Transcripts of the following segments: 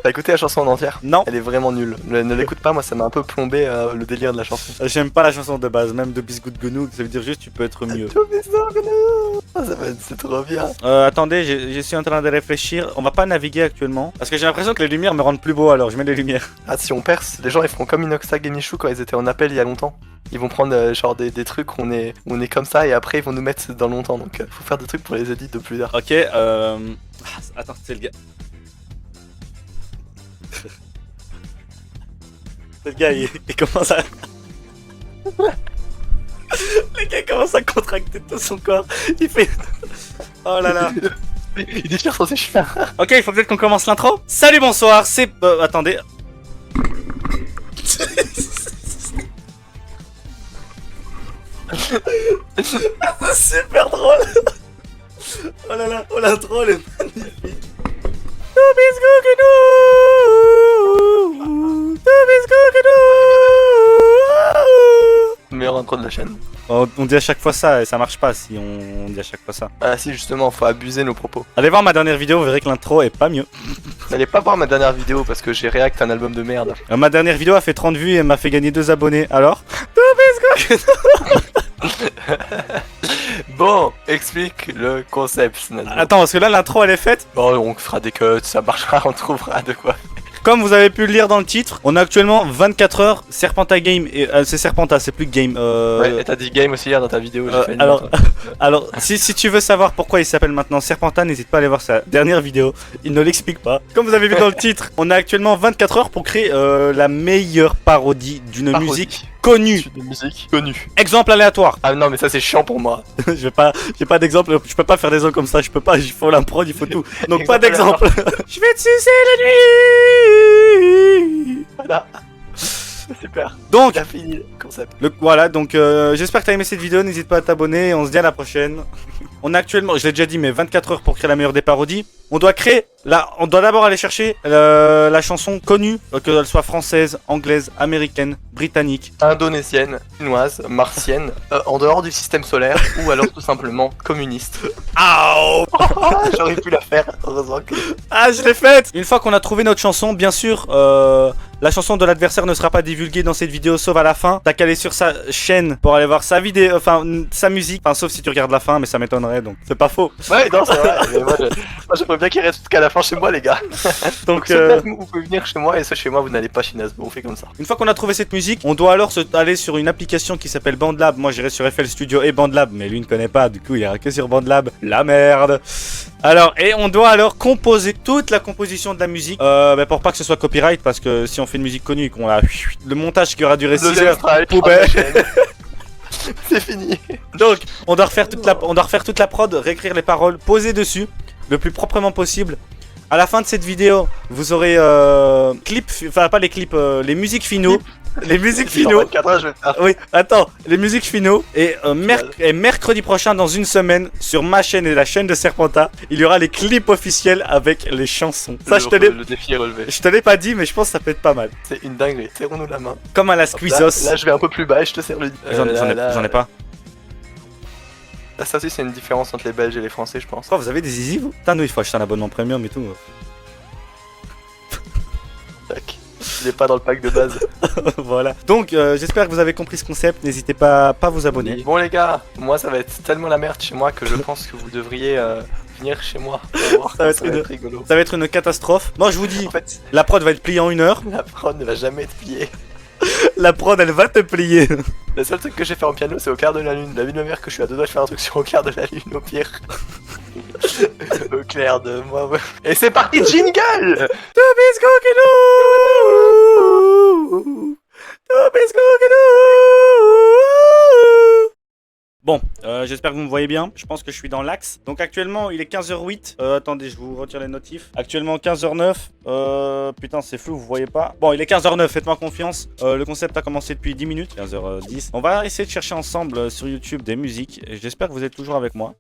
T'as écouté la chanson en entière? Non. Elle est vraiment nulle. Ne l'écoute pas, moi ça m'a un peu plombé le délire de la chanson. J'aime pas la chanson de base, même de Bisgout Gounou, ça veut dire juste tu peux être mieux. C'est trop bien. Attendez, je suis en train de réfléchir. On va pas naviguer actuellement. Parce que j'ai l'impression que les lumières me rendent plus beau alors, je mets les lumières. Ah, si on perce, les gens ils feront comme Inoxtag et Michou quand ils étaient en appel il y a longtemps. Ils vont prendre genre des trucs où on est comme ça et après ils vont nous mettre dans longtemps. Donc faut faire des trucs pour les edits de plus tard. Ok, attends, c'est le gars. C'est le gars, il commence à. Le gars commence à contracter tout son corps. Il fait. Oh là là. Il déchire son cheveux. Ok, il faut peut-être qu'on commence l'intro. Salut, bonsoir, c'est. Attendez. C'est super drôle. Oh là là, oh l'intro elle est magnifique. Meilleur intro de la chaîne. On dit à chaque fois ça et ça marche pas si on dit à chaque fois ça. Ah si justement, faut abuser nos propos. Allez voir ma dernière vidéo, vous verrez que l'intro est pas mieux. N'allez pas voir ma dernière vidéo parce que j'ai react un album de merde. Ma dernière vidéo a fait 30 vues et m'a fait gagner 2 abonnés. Alors Bon, explique le concept. Snazzo. Attends, parce que là l'intro elle est faite. Bon, on fera des cuts, ça marchera, on trouvera de quoi. Comme vous avez pu le lire dans le titre, on a actuellement 24 heures Serpenta Game et c'est Serpenta, c'est plus Game. Ouais, et t'as dit game aussi hier dans ta vidéo. J'ai fait une alors, note. alors si tu veux savoir pourquoi il s'appelle maintenant Serpenta, n'hésite pas à aller voir sa dernière vidéo. Il ne l'explique pas. Comme vous avez vu dans le titre, on a actuellement 24 heures pour créer la meilleure parodie d'une musique connue. De musique connue. Exemple aléatoire. Ah non, mais ça c'est chiant pour moi. J'ai pas d'exemple, je peux pas faire des gens comme ça, je peux pas, il faut l'improd, il faut tout. Donc pas Exemple d'exemple. Je vais te sucer la nuit. Voilà. Super. Donc, T'as fini le concept. voilà, donc j'espère que t'as aimé cette vidéo, n'hésite pas à t'abonner, on se dit à la prochaine. On a actuellement, je l'ai déjà dit, mais 24 heures pour créer la meilleure des parodies. On doit créer, on doit d'abord aller chercher la chanson connue, qu'elle soit française, anglaise, américaine, britannique. Indonésienne, chinoise, martienne, en dehors du système solaire, ou alors tout simplement communiste. Ah, J'aurais pu la faire, heureusement que... ah, je l'ai faite. Une fois qu'on a trouvé notre chanson, bien sûr, la chanson de l'adversaire ne sera pas divulguée dans cette vidéo, sauf à la fin. T'as qu'à aller sur sa chaîne pour aller voir sa vidéo, enfin sa musique, enfin sauf si tu regardes la fin, mais ça m'étonnerait, donc c'est pas faux. Ouais, non, c'est vrai, mais moi j'aimerais bien qu'il reste jusqu'à la fin chez moi, les gars. Donc, vous pouvez venir chez moi, et ça chez moi, vous n'allez pas chez Nazbo, on fait comme ça. une fois qu'on a trouvé cette musique, on doit alors aller sur une application qui s'appelle BandLab. Moi j'irai sur FL Studio et BandLab, mais lui ne connaît pas, du coup il ira que sur BandLab. La merde. Alors, et on doit alors composer toute la composition de la musique, pour pas que ce soit copyright, parce que si on fait une musique connue et qu'on a le montage qui aura duré 6 heures, poubelle. C'est fini. Donc, on doit refaire toute la prod, réécrire les paroles, poser dessus le plus proprement possible. À la fin de cette vidéo, vous aurez pas les clips, les musiques finaux. Les musiques finaux. Oui, attends, les musiques finaux. Et, mercredi prochain, dans une semaine, sur ma chaîne et la chaîne de Serpenta, il y aura les clips officiels avec les chansons. Ça, le défi est relevé. je te l'ai pas dit, mais je pense que ça peut être pas mal. C'est une dinguerie. Serrons-nous la main. Comme à la Hop, Squeezos. Là, je vais un peu plus bas et je te serre le. J'en ai pas. Ça aussi, c'est une différence entre les Belges et les Français, je pense. Pourquoi vous avez des easy, vous? Putain, nous, il faut acheter un abonnement premium et tout. Tac. Il est pas dans le pack de base. Voilà. Donc, j'espère que vous avez compris ce concept. N'hésitez pas à pas vous abonner. Bon, les gars, moi, ça va être tellement la merde chez moi que je pense que vous devriez venir chez moi. Ça va être rigolo. Ça va être une catastrophe. Moi, je vous dis, En fait, la prod va être pliée en 1 heure. la prod ne va jamais être pliée. La prod, elle va te plier. Le seul truc que j'ai fait en piano, c'est au clair de la lune. La vie de ma mère que je suis à 2 doigts de faire un truc sur au clair de la lune, au pire. Au clair de moi, ouais. Et c'est parti, jingle! Bon, j'espère que vous me voyez bien. Je pense que je suis dans l'axe. Donc actuellement, il est 15h08. Attendez, je vous retire les notifs. Actuellement, 15h09. Putain, c'est flou, vous voyez pas. Bon, il est 15h09, faites-moi confiance. Le concept a commencé depuis 10 minutes. 15h10. On va essayer de chercher ensemble sur YouTube des musiques. Et j'espère que vous êtes toujours avec moi.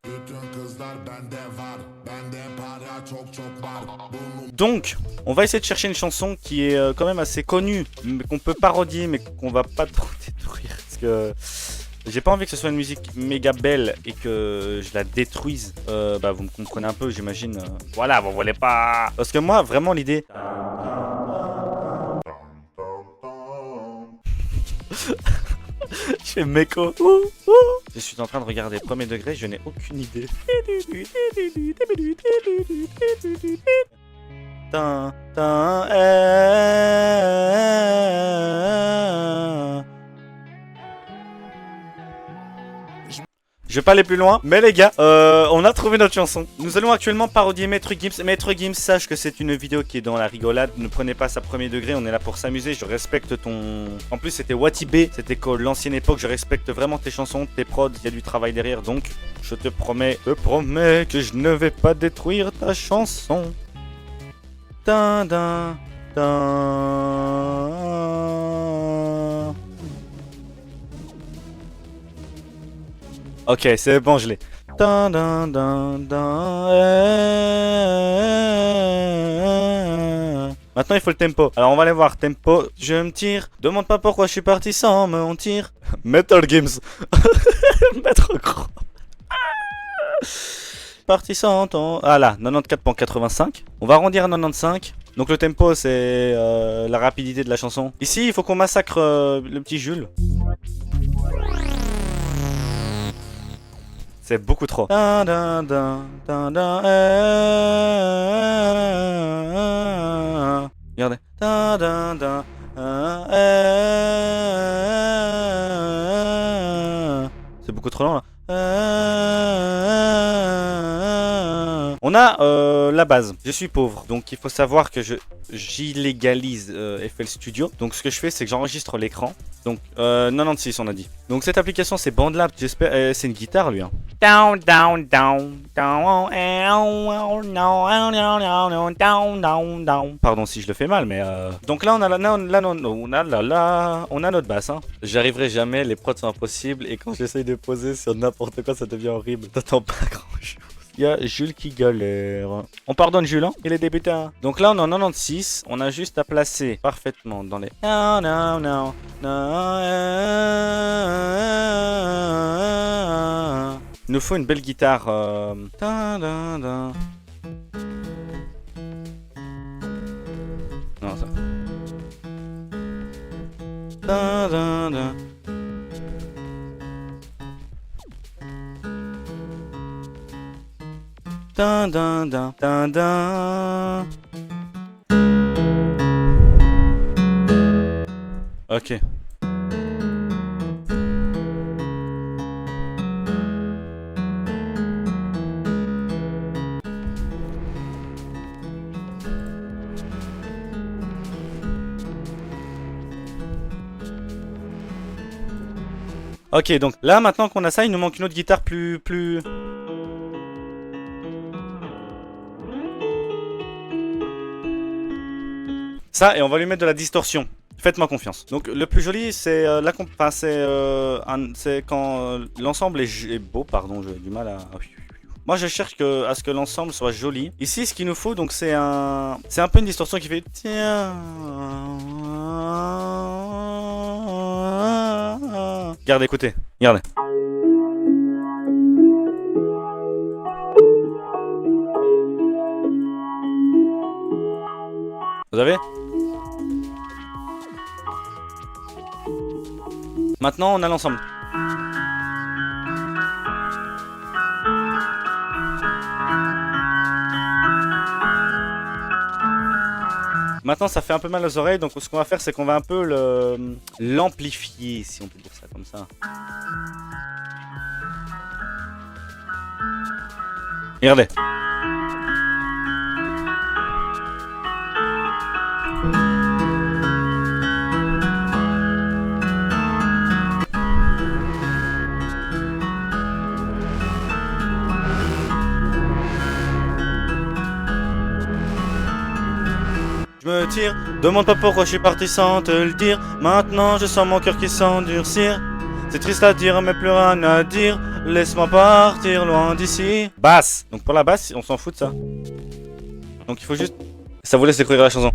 Donc, on va essayer de chercher une chanson qui est quand même assez connue, mais qu'on peut parodier, mais qu'on va pas trop détruire. Parce que j'ai pas envie que ce soit une musique méga belle et que je la détruise. Vous me comprenez un peu, j'imagine. Voilà, vous voulez pas. Parce que moi, vraiment, l'idée. Je fais méco. Je suis en train de regarder premier degré, je n'ai aucune idée. Tin, tin, Je vais pas aller plus loin, mais les gars, on a trouvé notre chanson. Nous allons actuellement parodier Maître Gims. Maître Gims, sache que c'est une vidéo qui est dans la rigolade. Ne prenez pas ça premier degré, on est là pour s'amuser. Je respecte ton... En plus, c'était Watibé, c'était l'ancienne époque. Je respecte vraiment tes chansons, tes prods, il y a du travail derrière. Donc, je te promets que je ne vais pas détruire ta chanson. Tin, tin, tin. Ok, c'est bon, je l'ai. Maintenant, il faut le tempo. Alors, on va aller voir. Tempo, je me tire. Demande pas pourquoi je suis parti sans mentir. Metal Games. Maître gros. Parti sans temps. Ah là, 94.85. On va arrondir à 95. Donc, le tempo, c'est la rapidité de la chanson. Ici, il faut qu'on massacre le petit Jules. C'est beaucoup trop. Regardez. C'est beaucoup trop lent là. On a la base. Je suis pauvre, donc il faut savoir que j'illégalise FL Studio. Donc ce que je fais, c'est que j'enregistre l'écran. Donc 96 on a dit. Donc cette application c'est BandLab, j'espère. C'est une guitare lui. Hein. Pardon si je le fais mal, mais donc là on a on a notre basse. Hein. J'arriverai jamais, les prods sont impossibles et quand j'essaye de poser sur n'importe quoi, ça devient horrible. T'attends pas grand chose. Il y a Jules qui galère. On pardonne Jules, hein, il est débutant. Donc là, on est en 96. On a juste à placer parfaitement dans les... Il nous faut une belle guitare. Non, ça... Dun, dun, dun, dun, dun. Ok. Ok, donc là maintenant qu'on a ça, il nous manque une autre guitare plus... Ça, et on va lui mettre de la distorsion. Faites-moi confiance. Donc le plus joli, c'est c'est quand l'ensemble est beau. Pardon, j'ai du mal à... Moi, je cherche à ce que l'ensemble soit joli. Ici, ce qu'il nous faut, donc c'est un peu une distorsion qui fait... Tiens... Regardez, écoutez. Regardez. Vous avez? Maintenant, on a l'ensemble. Maintenant, ça fait un peu mal aux oreilles, donc ce qu'on va faire, c'est qu'on va un peu l'amplifier, si on peut dire ça comme ça. Regardez. Je me tire, demande pas pourquoi je suis parti sans te le dire. Maintenant je sens mon cœur qui s'endurcir. C'est triste à dire mais plus rien à dire. Laisse-moi partir loin d'ici. Basse. Donc pour la basse on s'en fout de ça. Donc il faut juste... Ça vous laisse découvrir la chanson.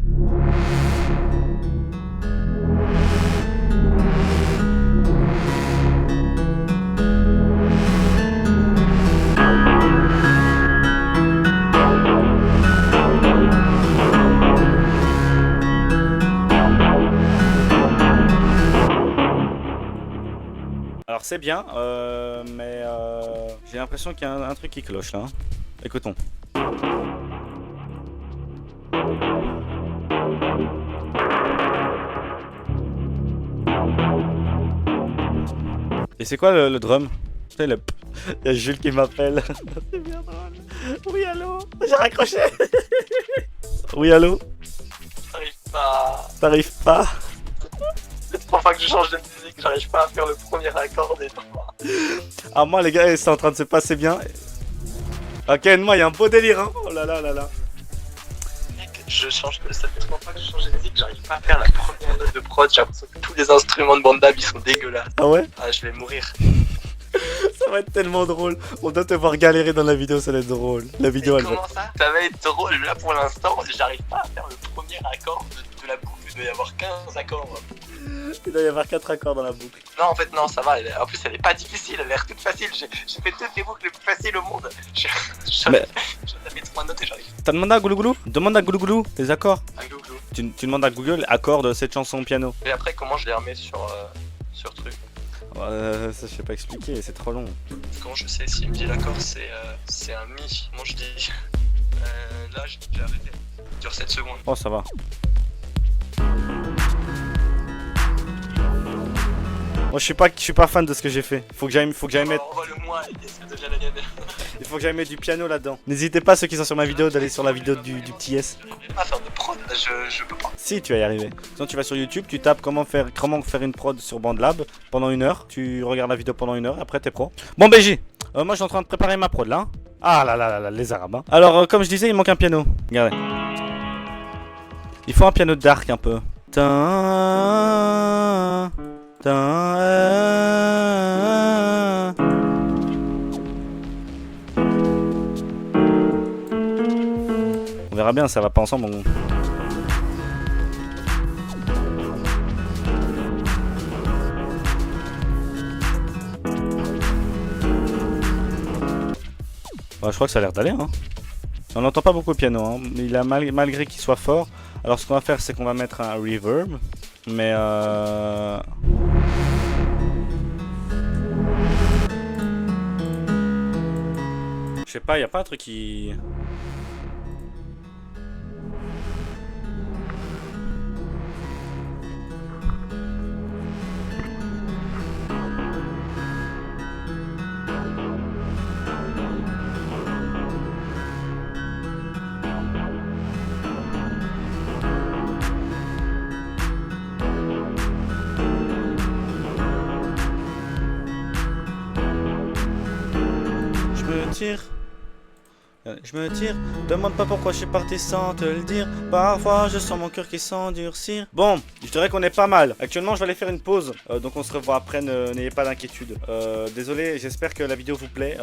Alors c'est bien, mais j'ai l'impression qu'il y a un truc qui cloche là. Hein. Écoutons. Et c'est quoi le drum? Putain, il y a Jules qui m'appelle. C'est bien drôle. Oui, allô? J'ai raccroché. Oui, allô? J'arrive pas. T'arrives pas? C'est 3 fois que je change de musique, j'arrive pas à faire le premier accord des trois. Ah, moi, les gars, c'est en train de se passer bien. Ok, moi, il y a un beau délire, hein. Oh là là là là. Mec, ça fait 3 fois que je change de musique, j'arrive pas à faire la première note de prod. J'ai l'impression que tous les instruments de Bandab ils sont dégueulasses. Ah ouais? Ah, je vais mourir. Ça va être tellement drôle. On doit te voir galérer dans la vidéo, ça va être drôle. La vidéo, elle va. Comment ça? Ça va être drôle. Là pour l'instant, j'arrive pas à faire le premier accord de la boucle. Il doit y avoir 15 accords. Il doit y avoir 4 accords dans la boucle. Non, en fait, non, ça va. En plus, elle est pas difficile. Elle a l'air toute facile. J'ai fait toutes les boucles les plus faciles au monde. Mais- J'en avais 3 notes et j'arrive. T'as demandé à Goulougoulou? Demande à Goulougoulou les accords. Un glou-glou. Tu demandes à Google accords de cette chanson au piano. Et après, comment je les remets sur truc? Ça, je sais pas expliquer, c'est trop long. Comment je sais s'il me dit l'accord c'est un mi? Moi je dis. Là j'ai arrêté. Il dure 7 secondes. Oh, ça va. Moi, je suis pas fan de ce que j'ai fait. Faut que j'aille mettre. Envoie-le-moi et ça devient la mienne. Il faut que j'aille mettre du piano là-dedans. N'hésitez pas, ceux qui sont sur ma vidéo, d'aller sur la vidéo du petit S. Je vais pas faire de prod, je peux pas. Si, tu vas y arriver. Sinon, tu vas sur YouTube, tu tapes comment faire une prod sur BandLab pendant 1 heure. Tu regardes la vidéo pendant 1 heure, après t'es pro. Bon, BJ, moi je suis en train de préparer ma prod là. Hein. Ah là là là là, les arabes. Hein. Alors, comme je disais, il manque un piano. Regardez. Il faut un piano dark un peu. Ta ta. On verra bien, ça va pas ensemble. Bah, je crois que ça a l'air d'aller. Hein. On n'entend pas beaucoup le piano, hein. Il a malgré qu'il soit fort. Alors ce qu'on va faire, c'est qu'on va mettre un reverb. Mais je sais pas, y a pas un truc qui... Je me tire, demande pas pourquoi je suis parti sans te le dire. Parfois je sens mon cœur qui s'endurcir. Bon, je dirais qu'on est pas mal. Actuellement je vais aller faire une pause, donc on se revoit après, n'ayez pas d'inquiétude. Désolé, j'espère que la vidéo vous plaît.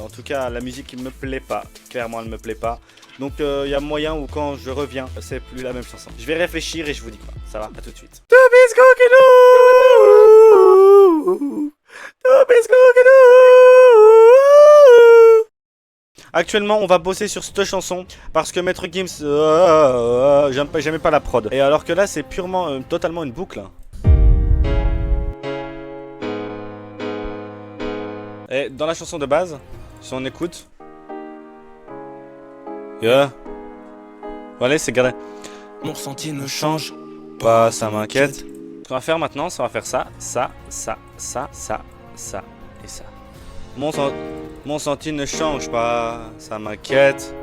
En tout cas la musique me plaît pas, clairement elle me plaît pas. Donc il y a moyen où quand je reviens, c'est plus la même chanson. Je vais réfléchir et je vous dis quoi, ça va, à tout de suite. Actuellement, on va bosser sur cette chanson parce que Maître Gims, j'aimais pas la prod. Et alors que là, c'est purement, totalement une boucle. Et dans la chanson de base, si on écoute, voilà, c'est garé. Mon ressenti ne change Pas, ça m'inquiète. Ce qu'on va faire maintenant, c'est on va faire ça et ça. Mon senti ne change pas, ça m'inquiète.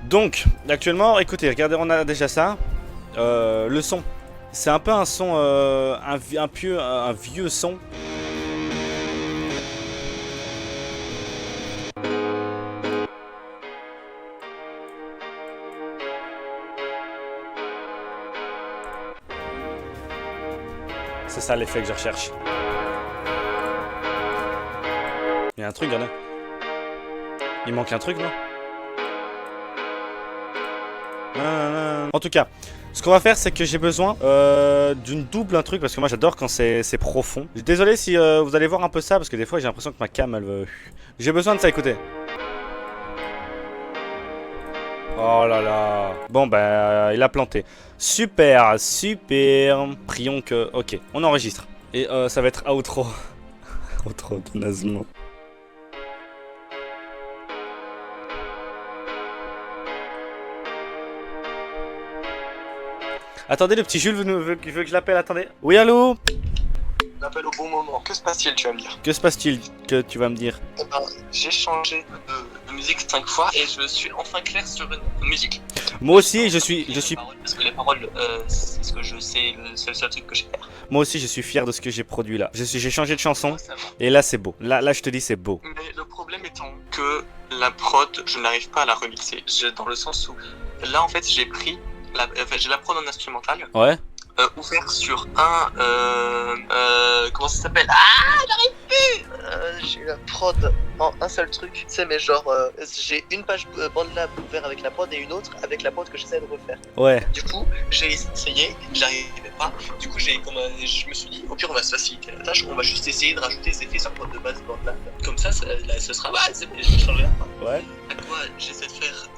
Donc, actuellement, écoutez, regardez, on a déjà ça. Le son, c'est un peu un son, un vieux son. C'est ça l'effet que je recherche. Il y a un truc, regardez. Il manque un truc, non? En tout cas, ce qu'on va faire, c'est que j'ai besoin d'une double un truc, parce que moi j'adore quand c'est profond. Désolé si vous allez voir un peu ça, parce que des fois j'ai l'impression que ma cam, elle veut... J'ai besoin de ça, écoutez. Oh là là. Bon, bah, il a planté. Super, super. Prions que... Ok, on enregistre. Et ça va être outro. trop de nasement. Attendez, le petit Jules veut que je l'appelle, attendez. Oui, allô? On appelle au bon moment. Que se passe-t-il, tu vas me dire? Que se passe-t-il que tu vas me dire? Eh ben, j'ai changé de musique 5 fois et je suis enfin clair sur une musique. Moi aussi, je suis... Parce que les paroles, c'est ce que je sais, c'est le seul truc que j'ai fait. Moi aussi, je suis fier de ce que j'ai produit là. J'ai changé de chanson Ça va. et là, c'est beau. Là, je te dis, c'est beau. Mais le problème étant que la prod, je n'arrive pas à la remixer. Dans le sens où, là, en fait, j'ai pris... j'ai la prod en instrumental. Ouais. Ouvert sur un comment ça s'appelle? Ah, j'arrive plus. J'ai la prod en un seul truc, tu sais, mais genre j'ai une page BandLab ouvert avec la prod et une autre avec la prod que j'essaie de refaire. Ouais. Du coup, j'ai essayé, j'arrivais pas. Du coup, je me suis dit, au pire, on va se faciliter la tâche, on va juste essayer de rajouter des effets sur prod de base BandLab. Comme ça, là, ce sera je ne changerai rien. Ouais. À quoi j'essaie de faire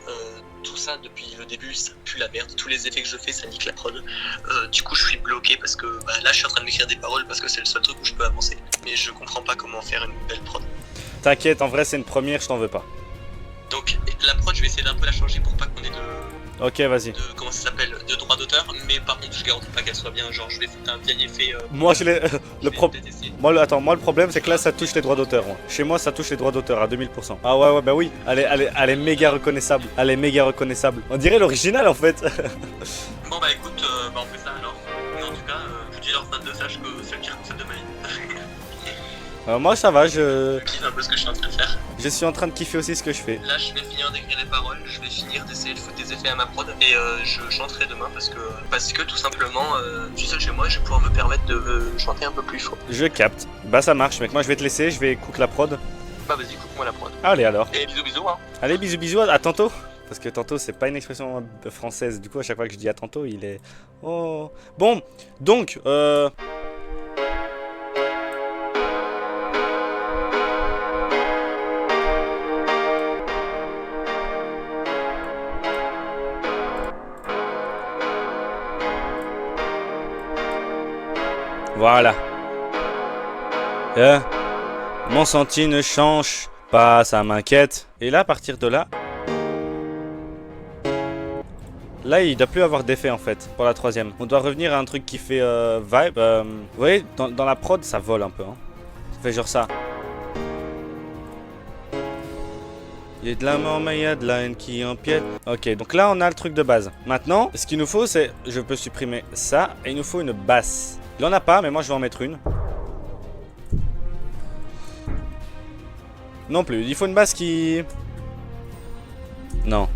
tout ça depuis le début, ça pue la merde. Tous les effets que je fais, ça nique la prod. Du coup, je suis bloqué parce que là, je suis en train de m'écrire des paroles parce que c'est le seul truc où je peux avancer. Mais je comprends pas comment faire une belle prod. T'inquiète, en vrai, c'est une première, je t'en veux pas. Donc, la prod, je vais essayer d'un peu la changer pour pas qu'on ait Ok, vas-y. comment ça s'appelle, de droit d'auteur. Mais par contre, je garantis pas qu'elle soit bien. Genre, je vais foutre un vieil effet. Moi, je l'ai. Le problème. peut-être essayer. Moi, le problème, c'est que là, ça touche les droits d'auteur. Moi. Chez moi, ça touche les droits d'auteur à 2000%. Ah ouais, bah oui. Elle est méga reconnaissable. Elle est méga reconnaissable. On dirait l'original, en fait. Bon, bah écoute, on fait ça alors. Mais en tout cas, je dis leur 22, sache que c'est le pire concept de ma vie. Moi, ça va. Je Kiffe un peu ce que je suis en train de faire. suis en train de kiffer aussi ce que je fais. Là, je vais finir d'écrire les paroles, je vais finir d'essayer de foutre des effets à ma prod et je chanterai demain parce que tout simplement, je suis seul chez moi, je vais pouvoir me permettre de chanter un peu plus fort. Je capte. Bah, ça marche, mec. Moi, je vais te laisser. Je vais cook la prod. Bah vas-y, coupe-moi la prod. Allez, alors. Et bisous bisous hein. Allez, bisous, bisous. À tantôt. Parce que tantôt, c'est pas une expression française. Du coup, à chaque fois que je dis à tantôt, il est. Oh. Bon, donc, voilà. Mon senti ne change pas, ça m'inquiète. Et là, à partir de là... Là, il doit plus avoir d'effet en fait, pour la troisième. On doit revenir à un truc qui fait vibe. Vous voyez, dans la prod, ça vole un peu. Hein. Ça fait genre ça. Il y a de l'amour, mais il y a de la haine qui empiète. Ok, donc là, on a le truc de base. Maintenant, ce qu'il nous faut, c'est... Je peux supprimer ça, et il nous faut une basse. Il en a pas, mais moi, je vais en mettre une. Non plus, il faut une basse qui... Non.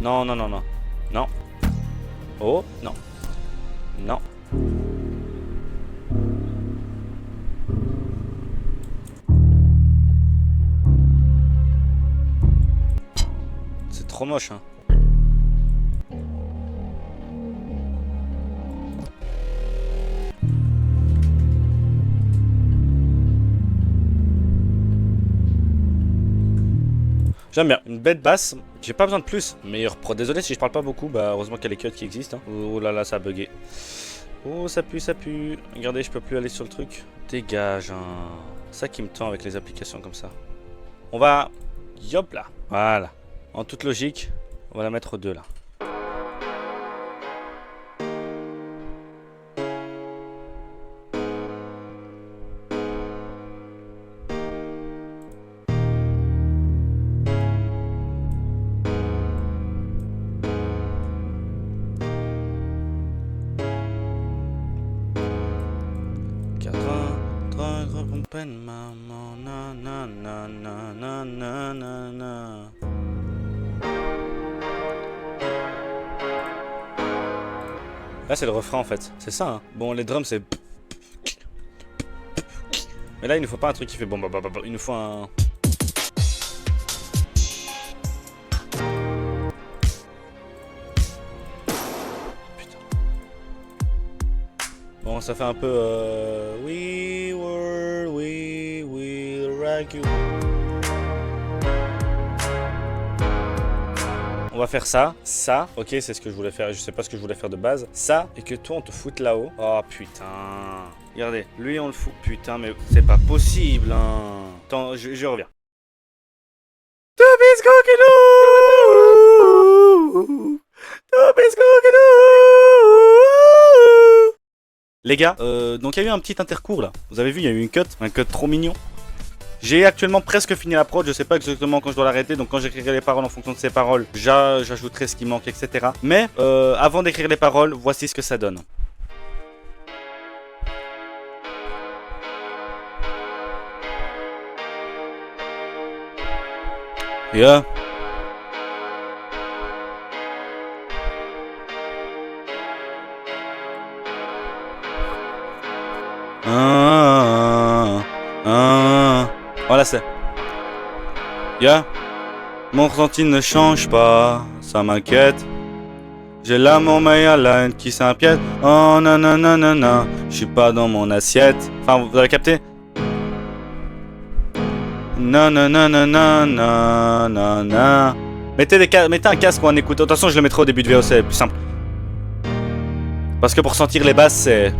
Non, non, non, non. Non. Oh, non. Non. C'est trop moche, hein. J'aime bien. Une bête basse, j'ai pas besoin de plus. Meilleur pro. Désolé si je parle pas beaucoup, bah heureusement qu'il y a les cuts qui existent. Hein. Oh là là, ça a bugué. Oh, ça pue, ça pue. Regardez, je peux plus aller sur le truc. Dégage, hein. Ça qui me tend avec les applications comme ça. On va... Yop là. Voilà. En toute logique, on va la mettre aux deux là. Maman, na na na na na na na na. Là c'est le refrain en fait, c'est ça hein. Bon les drums c'est... Mais là il nous faut pas un truc qui fait bon bah, il nous faut un... Putain. Bon ça fait un peu We will rock you. On va faire ça, ça, ok, c'est ce que je voulais faire, je sais pas ce que je voulais faire de base, ça, et que toi on te foute là-haut. Oh putain. Regardez, lui on le fout, putain, mais c'est pas possible, hein. Attends, je reviens. Les gars, donc il y a eu un petit intercours là. Vous avez vu, il y a eu un cut trop mignon. J'ai actuellement presque fini la prod, je sais pas exactement quand je dois l'arrêter, donc quand j'écrirai les paroles en fonction de ces paroles, j'ajouterai ce qui manque, etc. Mais avant d'écrire les paroles, voici ce que ça donne. Yeah. Voilà, c'est. Yeah. Mon ressenti ne change pas, ça m'inquiète. J'ai l'amour mais y'a la haine qui s'impiète. Oh nanana, je suis pas dans mon assiette. Enfin, vous avez capté? Nanana. Mettez un casque ou un écouteur. De toute façon, je le mettrai au début de VO, c'est plus simple. Parce que pour sentir les basses, c'est.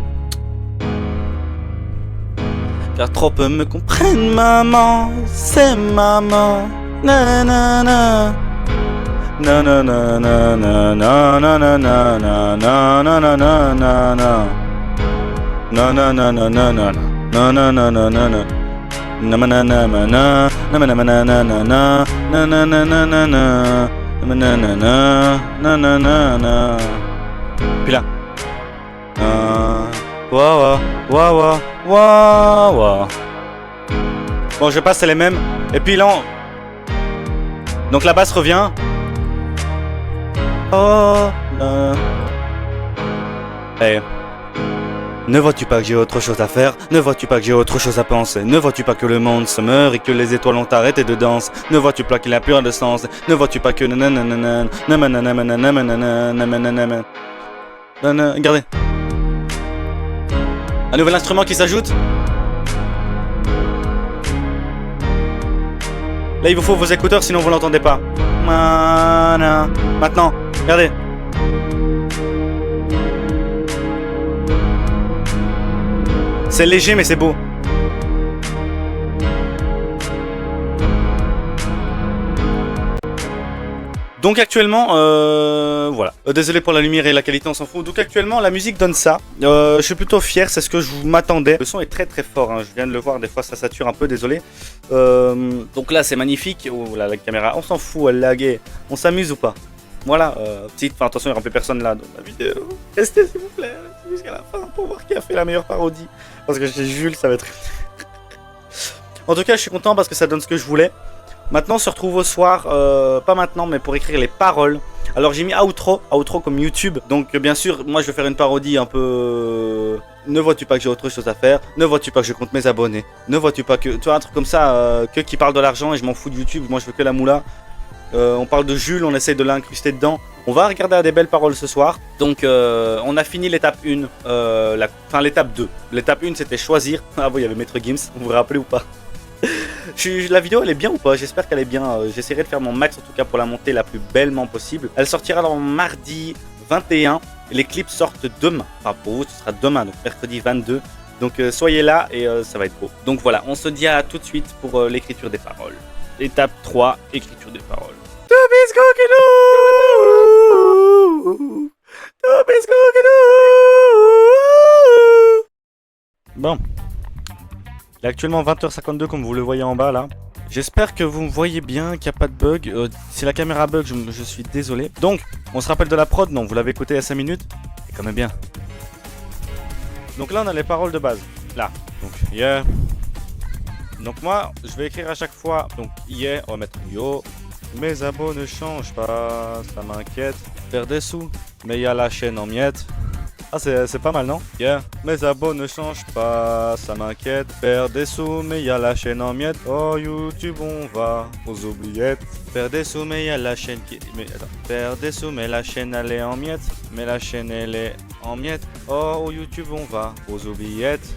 Car trop peu me comprennent, maman, c'est maman. Nanana. Nanana. Nanana. Puis là. Bon, je passe, c'est les mêmes. Et puis là, donc la basse revient. Oh, hey. Ne vois-tu pas que j'ai autre chose à faire? Ne vois-tu pas que j'ai autre chose à penser? Ne vois-tu pas que le monde se meurt et que les étoiles ont arrêté de danser? Ne vois-tu pas qu'il n'a plus rien de sens? Ne vois-tu pas que regardez. Un nouvel instrument qui s'ajoute. Là, il vous faut vos écouteurs, sinon vous l'entendez pas. Maintenant, regardez. C'est léger, mais c'est beau. Donc actuellement, voilà. Désolé pour la lumière et la qualité, on s'en fout. Donc actuellement, la musique donne ça. Je suis plutôt fier, c'est ce que je m'attendais. Le son est très très fort, hein. Je viens de le voir, des fois ça sature un peu, désolé. Donc là, c'est magnifique. Oh là, la caméra, on s'en fout, elle laguait. On s'amuse ou pas? Voilà, enfin attention, il n'y aura plus personne là dans la vidéo. Restez s'il vous plaît, jusqu'à la fin pour voir qui a fait la meilleure parodie. Parce que chez Jules, ça va être... En tout cas, je suis content parce que ça donne ce que je voulais. Maintenant, on se retrouve au soir, pas maintenant, mais pour écrire les paroles. Alors, j'ai mis outro comme YouTube. Donc, bien sûr, moi, je vais faire une parodie un peu... Ne vois-tu pas que j'ai autre chose à faire? Ne vois-tu pas que je compte mes abonnés? Ne vois-tu pas que... Tu vois, un truc comme ça, que qui parle de l'argent et je m'en fous de YouTube. Moi, je veux que la moula. On parle de Jules, on essaye de l'incruster dedans. On va regarder à des belles paroles ce soir. Donc, on a fini l'étape 1, enfin l'étape 2. L'étape 1, c'était choisir. Ah bon, il y avait Maître Gims, vous vous rappelez ou pas? La vidéo elle est bien ou pas? J'espère qu'elle est bien. J'essaierai de faire mon max en tout cas pour la monter la plus bellement possible. Elle sortira dans mardi 21. Et les clips sortent demain. Enfin pour vous ce sera demain, donc mercredi 22. Donc soyez là et ça va être beau. Donc voilà, on se dit à tout de suite pour l'écriture des paroles. Étape 3, écriture des paroles. Bon. Il est actuellement 20h52 comme vous le voyez en bas là. J'espère que vous me voyez bien, qu'il n'y a pas de bug. Si la caméra bug, je suis désolé. Donc, on se rappelle de la prod, non? Vous l'avez écouté il y a 5 minutes. C'est quand même bien. Donc là, on a les paroles de base. Là. Donc, yeah. Donc moi, je vais écrire à chaque fois. Donc, yeah, on va mettre yo. Mes abos ne changent pas, ça m'inquiète. Faire des sous, mais il y a la chaîne en miettes. Ah, c'est pas mal, non? Yeah. Mes abos ne changent pas, ça m'inquiète. Faire des sous, mais y a la chaîne en miettes. Oh, YouTube, on va aux oubliettes. Faire des sous, mais y a la chaîne qui... Mais attends. Faire des sous, mais la chaîne, elle est en miettes. Mais la chaîne, elle est en miettes. Oh, au YouTube, on va aux oubliettes.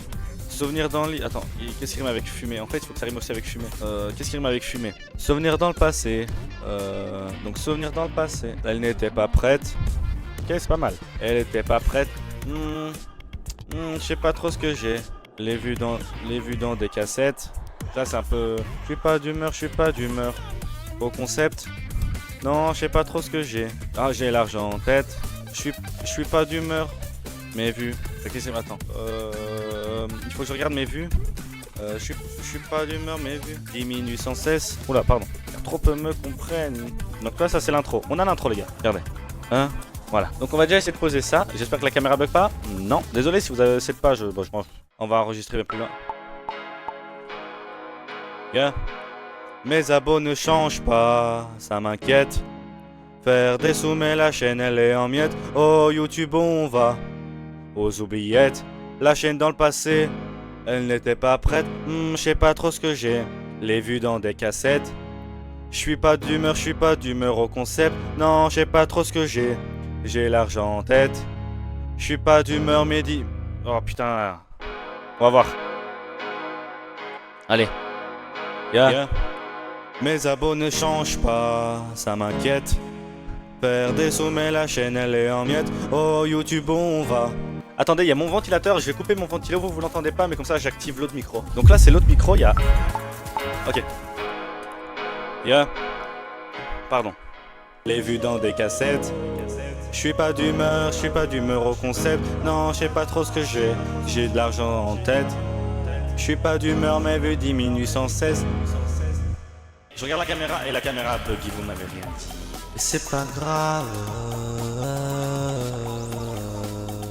Souvenir dans le lit. Attends, qu'est-ce qui rime avec fumer? En fait, il faut que ça rime aussi avec fumer. Qu'est-ce qui rime avec fumer? Souvenir dans le passé. Donc, souvenir dans le passé. Elle n'était pas prête. Ok, c'est pas mal. Elle était pas prête. Je sais pas trop ce que j'ai. Les vues dans des cassettes. Là, c'est un peu. Je suis pas d'humeur. Au concept. Non, je sais pas trop ce que j'ai. Ah, j'ai l'argent en tête. Je suis pas d'humeur. Mes vues. Qu'est-ce que attends. Il faut que je regarde mes vues. Je suis pas d'humeur, mes vues diminue sans cesse. Oula, pardon. Trop peu me comprennent. Donc là, ça c'est l'intro. On a l'intro, les gars. Regardez. Hein? Voilà. Donc on va déjà essayer de poser ça. J'espère que la caméra bug pas. Non. Désolé si vous avez cette page. On va enregistrer plus loin. Yeah. Mes abos ne changent pas. Ça m'inquiète. Faire des sous, mais la chaîne elle est en miettes. Oh YouTube, on va aux oubliettes. La chaîne dans le passé, elle n'était pas prête. Je sais pas trop ce que j'ai. Les vues dans des cassettes. Je suis pas d'humeur au concept. Non, je sais pas trop ce que j'ai. J'ai l'argent en tête. Je suis pas d'humeur, Mehdi. Oh putain. On va voir. Allez. Yeah. Mes abos ne changent pas, ça m'inquiète. Faire des sous, mais la chaîne elle est en miettes. Oh YouTube, on va. Attendez, il y a mon ventilateur, je vais couper mon ventilo, vous l'entendez pas, mais comme ça j'active l'autre micro. Donc là c'est l'autre micro, il y a... Ok. Pardon. Les vues dans des cassettes. Je suis pas d'humeur au concept. Non, je sais pas trop ce que j'ai. J'ai de l'argent en tête. Je suis pas d'humeur, mes vues diminuent sans cesse. Je regarde la caméra et la caméra buggy, vous m'avez rien dit. C'est pas grave.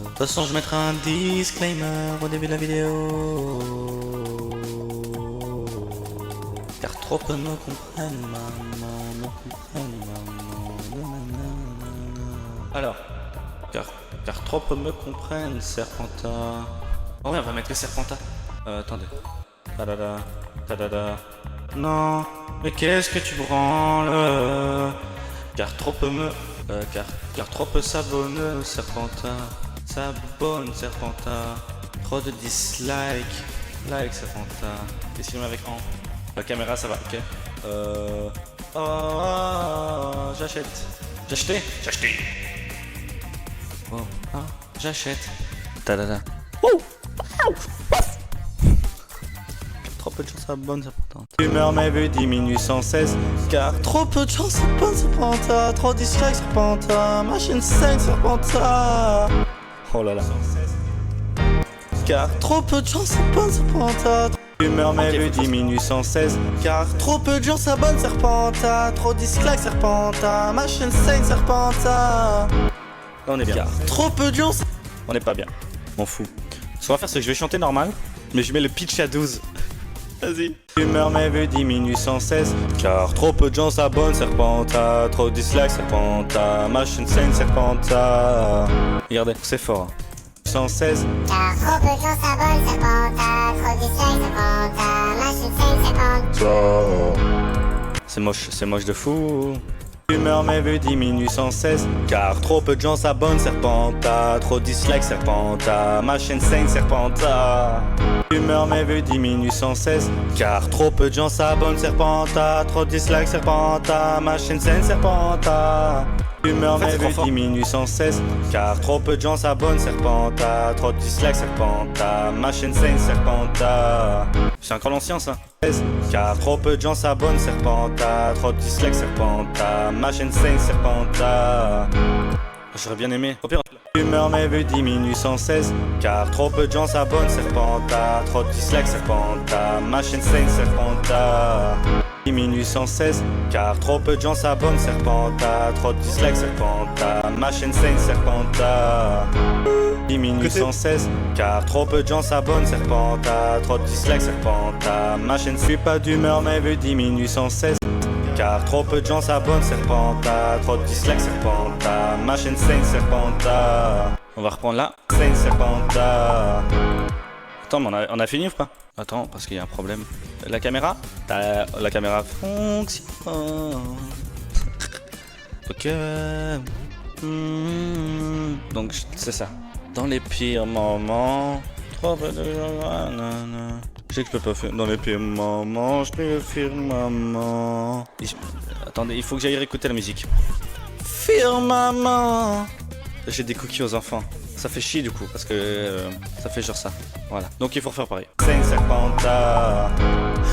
De toute façon, je mettrai un disclaimer au début de la vidéo. Car trop peu me comprennent, maman, Alors, car trop peu me comprennent, Serpenta. Oh ouais, on va mettre le Serpenta. Attendez. Tadada. Non, mais qu'est-ce que tu branles? Car trop peu me... car trop peu s'abonne, Serpenta. S'abonne, Serpenta. Trop de dislikes. Like, Serpenta. Qu'est-ce qu'il y a avec en? La caméra, ça va, ok. J'achète. J'ai acheté. Oh, j'achète. Tadada. Trop peu de gens s'abonnent, Serpenta. L'humeur, mes vues diminuent sans cesse. Car trop peu de gens s'abonnent, Serpenta. Trop dislikes, Serpenta. Ma chaîne saigne, Serpenta. Oh là là. Car trop peu de gens s'abonnent, Serpenta. L'humeur, mes vues diminuent sans cesse. Car trop peu de gens s'abonnent, Serpenta. Trop dislikes, Serpenta. Ma chaîne saigne, Serpenta. Là on est bien. Car trop peu de gens. On est pas bien. M'en fous. Ce qu'on va faire, c'est que je vais chanter normal, mais je mets le pitch à 12. Vas-y. L'humeur, mes vues diminuent sans cesse. Car trop peu de gens s'abonnent, Serpenta. Trop de dislikes, Serpenta. Ma chaîne saigne, Serpenta. Regardez, c'est fort. Sans cesse. Car trop peu de gens s'abonnent, Serpenta. Trop de dislikes, Serpenta. Ma chaîne saigne, Serpenta. C'est moche de fou. L'humeur, mes vues diminuent sans cesse. Car trop peu de gens s'abonnent, Serpenta. Trop de dislikes, Serpenta. Ma chaîne saigne, Serpenta. L'humeur, mes vues diminuent sans cesse. Car trop peu de gens s'abonnent, Serpenta. Trop de dislikes, Serpenta. Ma chaîne saigne, Serpenta. L'humeur, mes vues diminuent sans cesse. Car trop peu de gens s'abonnent, Serpenta. Trop de dislikes, Serpenta. Ma chaîne saigne, Serpenta. C'est encore l'ancien ça. Car trop peu de gens s'abonnent, Serpenta. Trop de dislikes, Serpenta. Ma chaîne saigne, Serpenta. J'aurais bien aimé. Au pire. L'humeur, mes vues diminuent sans cesse. Car trop peu de gens s'abonnent, Serpenta. Trop de dislikes, Serpenta. Ma chaîne saigne, Serpenta. Diminue sans cesse. Car trop peu de gens s'abonnent, Serpenta. Trop de dislikes, Serpenta. Ma chaîne saigne, Serpenta. Diminue sans cesse. Car trop peu de gens s'abonnent, Serpenta. Trop de dislikes, Serpenta. Ma chaîne suit pas d'humeur, mes vues diminuent sans cesse. Car trop peu de gens s'abonnent, Serpenta. Trop de dislikes, Serpenta. Ma chaîne saigne, Serpenta. On va reprendre là. Saigne, Serpenta. Attends, mais on a fini ou pas? Attends, parce qu'il y a un problème. La caméra? La caméra fonctionne. Ok. Donc c'est ça. Dans les pires moments, Trop peu de nanana. Je sais que je peux pas faire dans les pires moments, je peux faire maman. Attendez, il faut que j'aille réécouter la musique. Faire maman. J'ai des cookies aux enfants. Ça fait chier du coup, parce que ça fait genre ça. Voilà. Donc il faut refaire pareil. Serpenta.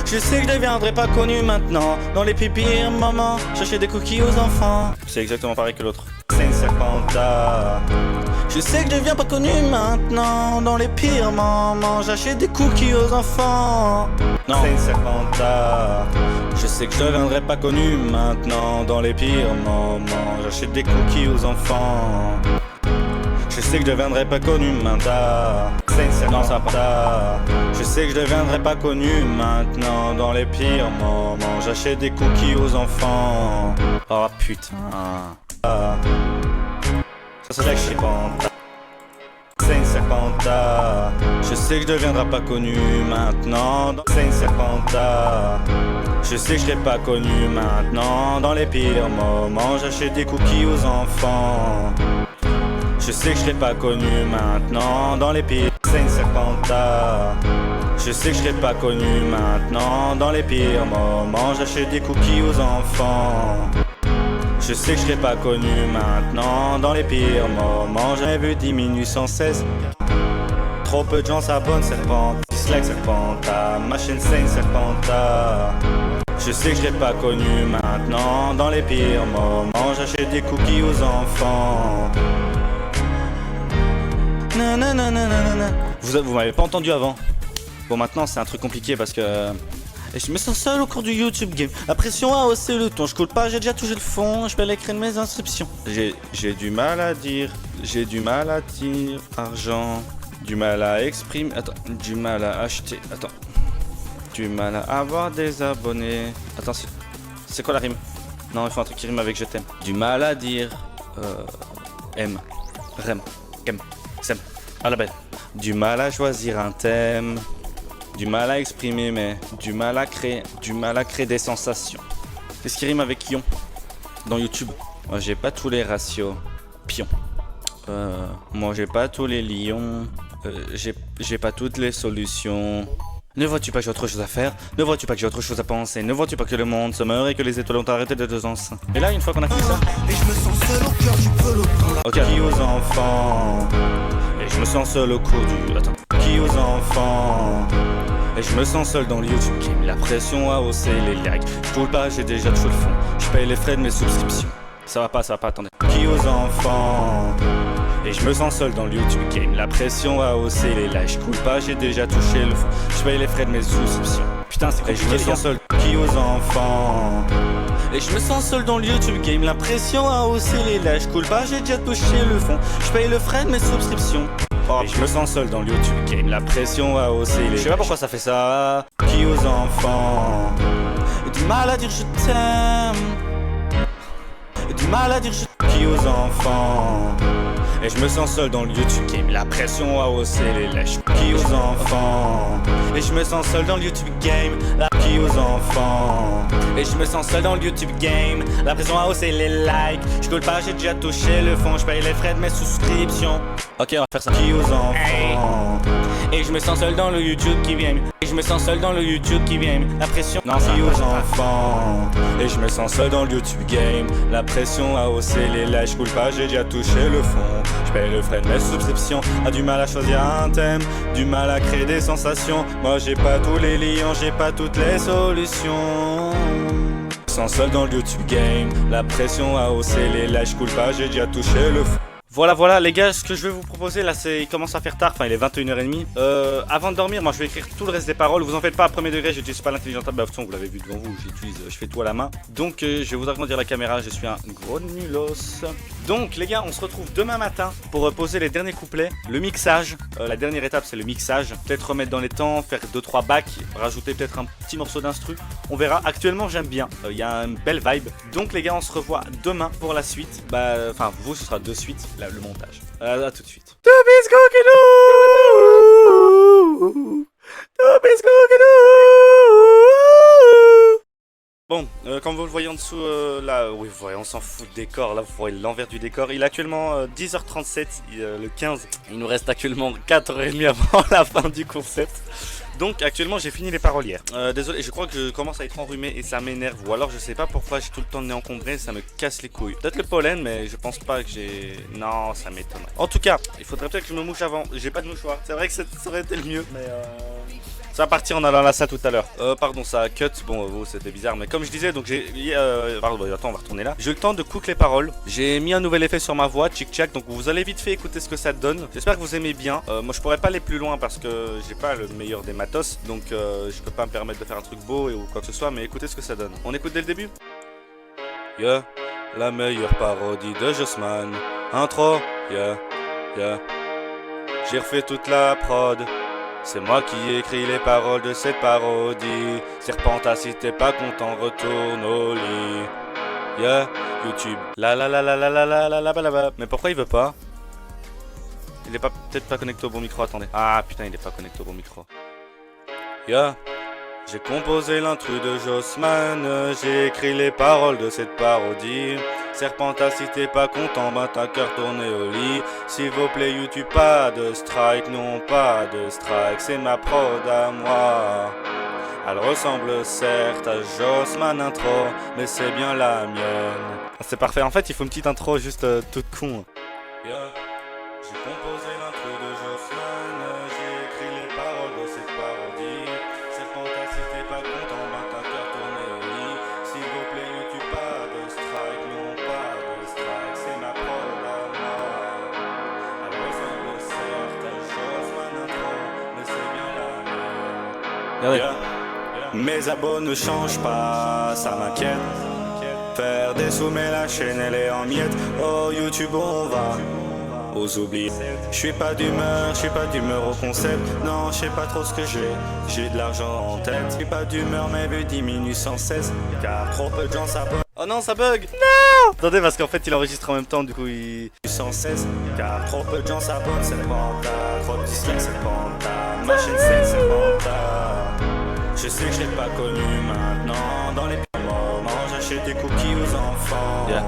Je sais que je deviendrai pas connu maintenant. Dans les pires moments, chercher des cookies aux enfants. C'est exactement pareil que l'autre. Serpenta. Je sais que je deviens pas connu maintenant. Dans les pires moments, j'achète des cookies aux enfants. Non, Serpenta. Je sais que je deviendrai pas connu maintenant. Dans les pires moments, j'achète des cookies aux enfants. Je sais que je deviendrai pas connu maintenant. Non, ça va pas. Je sais que je deviendrai pas connu maintenant. Dans les pires moments, j'achète des cookies aux enfants. Oh putain. Ça c'est Serpenta. Serpenta. Je sais que je deviendrai pas connu maintenant. Serpenta. Je sais que je serai pas connu maintenant. Dans les pires moments, j'achète des cookies aux enfants. Je sais que je serai pas connu maintenant. Dans les pires Serpenta. Je sais que je serai pas connu maintenant. Dans les pires moments, j'achète des cookies aux enfants. Je sais que je serai pas connu maintenant. Dans les pires moments, j'avais vu diminue sans cesse. Trop peu de gens s'abonnent, Serpenta. Dislike Serpenta, ma chaîne saigne Serpenta. Je sais que je serai pas connu maintenant. Dans les pires moments, j'achète des cookies aux enfants. Vous m'avez pas entendu avant. Bon, maintenant c'est un truc compliqué parce que je me sens seul au cours du YouTube Game. La pression a haussé le ton, je coule pas, j'ai déjà touché le fond. Je peux l'écrire de mes inscriptions. J'ai du mal à dire, j'ai du mal à dire argent, du mal à exprimer, attends, du mal à acheter, attends, du mal à avoir des abonnés. Attends, c'est quoi la rime? Non, il faut un truc qui rime avec je t'aime. Du mal à dire aime, rem, kem, sem, à la belle. Du mal à choisir un thème. Du mal à exprimer, mais du mal à créer des sensations. Qu'est-ce qui rime avec ion dans YouTube? Moi j'ai pas tous les ratios. Pion. Moi j'ai pas tous les lions. J'ai pas toutes les solutions. Ne vois-tu pas que j'ai autre chose à faire? Ne vois-tu pas que j'ai autre chose à penser? Ne vois-tu pas que le monde se meurt et que les étoiles ont arrêté de danser? Et là, une fois qu'on a fait ça, Et je me sens seul au cœur du peloton. ok, qui aux enfants? Et je me sens seul au cours du... Attends. Qui aux enfants? Et je me sens seul dans le YouTube Game. La pression a haussé les likes. Je coule pas, j'ai déjà touché le fond. Je paye les frais de mes subscriptions. Ça va pas, attendez. Qui aux enfants? Et je me sens seul dans le YouTube Game. La pression a haussé les likes. Je coule pas, j'ai déjà touché le fond. Je paye les frais de mes subscriptions. Putain, c'est compliqué. Et je me sens seul. Qui aux enfants? Et je me sens seul dans le YouTube Game. La pression a haussé les likes. Je coule pas, j'ai déjà touché le fond. Je paye le frais de mes subscriptions. Et je me sens seul dans le YouTube Game. La pression a haussé les... Je sais pas pourquoi ça fait ça. Qui aux enfants? Du mal à dire je t'aime. Du mal à dire je... Qui aux enfants? Et je me sens seul dans le YouTube Game. La pression a haussé les lèches. Qui aux enfants? Et je me sens seul dans le YouTube Game. Qui aux enfants? Et je me sens seul dans le YouTube Game. La pression a haussé les likes. Je coule pas, j'ai déjà touché le fond. Je paye les frais de mes souscriptions. Ok, on va faire ça. Qui aux enfants? Et je me sens seul dans le YouTube qui vient. Et je me sens seul dans le YouTube qui vient. La pression. Non, qui aux enfants? Et je me sens seul dans le YouTube Game. La pression a haussé les likes. Je coule pas, j'ai déjà touché le fond. Je paye le frais de mes subscriptions. A du mal à choisir un thème. Du mal à créer des sensations. Moi j'ai pas tous les liens, j'ai pas toutes les solutions. Je me sens seul dans le YouTube Game. La pression a haussé les likes. Je coule pas, j'ai déjà touché le fond. Voilà les gars, ce que je vais vous proposer là, c'est, il commence à faire tard, enfin il est 21h30. Avant de dormir, moi je vais écrire tout le reste des paroles. Vous en faites pas à premier degré, j'utilise pas l'intelligence artificielle, vous l'avez vu devant vous, je fais tout à la main. Donc je vais vous agrandir la caméra, je suis un gros nulos. Donc les gars, on se retrouve demain matin pour poser les derniers couplets, le mixage. La dernière étape c'est le mixage, peut-être remettre dans les temps, faire 2-3 bacs, rajouter peut-être un petit morceau d'instru. On verra, actuellement j'aime bien, il y a une belle vibe. Donc les gars, on se revoit demain pour la suite. Enfin vous, ce sera de suite. Le montage. À tout de suite. Bon, comme vous le voyez en dessous, là, oui, vous voyez, on s'en fout de décor, là, vous voyez l'envers du décor. Il est actuellement 10h37, le 15. Il nous reste actuellement 4h30 avant la fin du concept. Donc actuellement j'ai fini les parolières. Désolé, je crois que je commence à être enrhumé et ça m'énerve. Ou alors je sais pas pourquoi j'ai tout le temps le nez encombré, ça me casse les couilles. Peut-être le pollen, mais je pense pas que j'ai... Non, ça m'étonne. En tout cas, il faudrait peut-être que je me mouche avant. J'ai pas de mouchoir. C'est vrai que ça aurait été le mieux, mais ça va partir en allant à la salle tout à l'heure. Pardon, ça a cut. Bon, c'était bizarre. Mais comme je disais, donc j'ai... Pardon, attends, on va retourner là. J'ai eu le temps de cook les paroles. J'ai mis un nouvel effet sur ma voix, tchic-tchac. Donc vous allez vite fait écouter ce que ça donne. J'espère que vous aimez bien. Moi, je pourrais pas aller plus loin parce que j'ai pas le meilleur des matos. Donc je peux pas me permettre de faire un truc beau ou quoi que ce soit. Mais écoutez ce que ça donne. On écoute dès le début. Yeah, la meilleure parodie de Jossman. Intro, yeah. J'ai refait toute la prod. C'est moi qui ai écrit les paroles de cette parodie. Serpenta, si t'es pas content, retourne au lit. Yeah, YouTube. La. Mais pourquoi il veut pas? Il est pas peut-être pas connecté au bon micro, attendez. Ah putain, il est pas connecté au bon micro. Yeah. J'ai composé l'intrus de Jossman, j'ai écrit les paroles de cette parodie. Serpenta, si t'es pas content, ben t'as qu'à retourner au lit. S'il vous plaît YouTube, pas de strike, non pas de strike, c'est ma prod à moi. Elle ressemble certes à Jossman intro, mais c'est bien la mienne. C'est parfait, en fait il faut une petite intro juste toute con. Yeah. J'ai composé l'intrus de Jossman, j'ai écrit les paroles de cette parodie. Serpenta, si t'es pas content, ben t'as qu'à retourner au lit. S'il vous plaît YouTube, pas de strike, non pas de strike, c'est ma prod à moi. Elle ressemble certes à Jossman intro, mais c'est bien la mienne. Yeah. Mes abos ne changent pas, ça m'inquiète. Faire des sous mais la chaîne elle est en miettes. Oh YouTube on va aux oubliés. Je suis pas d'humeur au concept. Non, je sais pas trop ce que j'ai de l'argent en tête. Je suis pas d'humeur, mes vues diminuent sans cesse. Car trop peu de gens s'abonnent. Oh non, ça bug. Non. Attendez, parce qu'en fait il enregistre en même temps, du coup il... Sans cesse. Car trop peu de gens s'abonnent, c'est Serpenta. Trop de dislikes, Serpenta. Ma chaîne c'est Serpenta. Je sais que je l'ai pas connu maintenant. Dans les moments, j'achète des cookies aux enfants. Yeah.